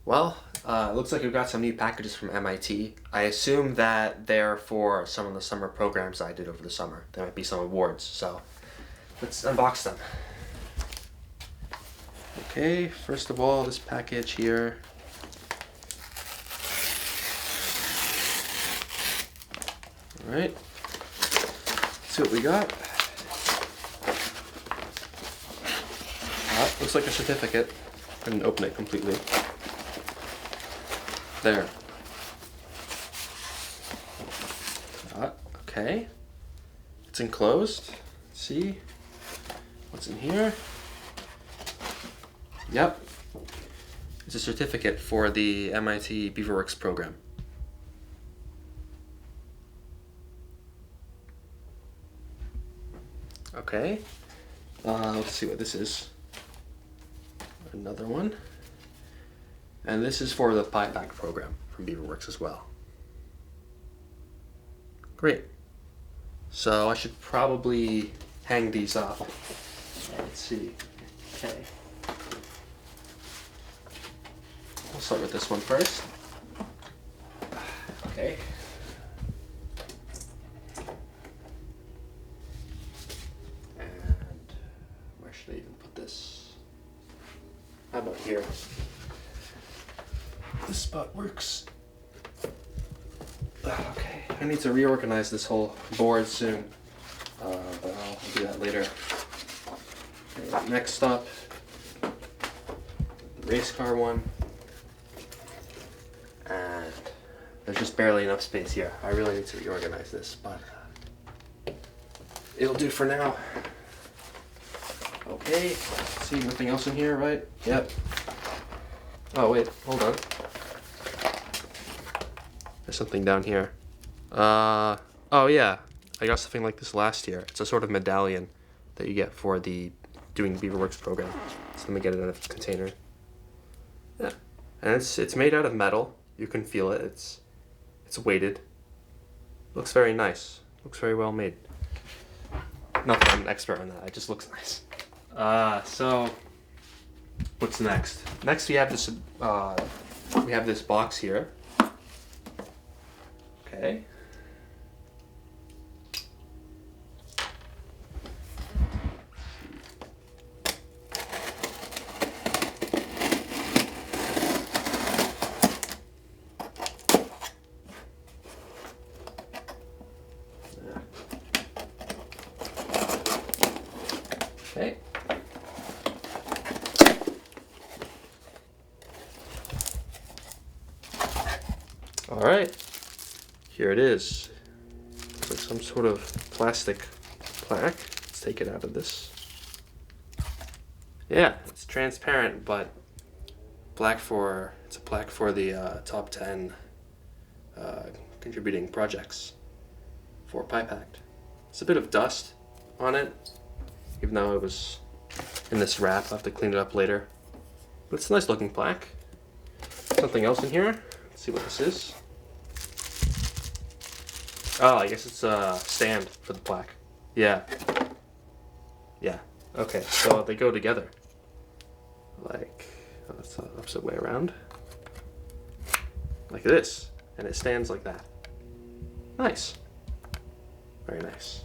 Well, it looks like we've got some new packages from MIT. I assume that they're for some of the summer programs I did over the summer. There might be some awards, so let's unbox them. Okay, first of all, this package here. Alright, let's see what we got. Looks like a certificate. I didn't open it completely. There. Okay. It's enclosed. Let's see what's in here. Yep. It's a certificate for the MIT BWSI program. Okay. Let's see what this is. Another one. And this is for the piPACT program from BWSI as well. Great. So I should probably hang these up. Let's see. Okay. We'll start with this one first. Okay. And where should I even put this? How about here? This spot works. Okay, I need to reorganize this whole board soon, but I'll do that later. Okay, next up, the race car one, and there's just barely enough space here. I really need to reorganize this, but it'll do for now. Okay, let's see, nothing else in here, right? Yep. Oh wait, hold on. There's something down here. Oh yeah, I got something like this last year. It's a sort of medallion that you get for doing the BWSI program. So let me get it out of the container. Yeah, and it's made out of metal. You can feel it. It's weighted. Looks very nice. Looks very well made. Not that I'm an expert on that. It just looks nice. So what's next? Next we have this box here. Okay. Okay. All right. Here it is. It's like some sort of plastic plaque. Let's take it out of this. Yeah, it's transparent, but it's a plaque for the top 10 contributing projects for piPACT. It's a bit of dust on it, even though it was in this wrap. I'll have to clean it up later. But it's a nice looking plaque. Something else in here. Let's see what this is. Oh, I guess it's a stand for the plaque. Yeah. Yeah. Okay, so they go together. Like, oh, that's the opposite way around. Like this. And it stands like that. Nice. Very nice.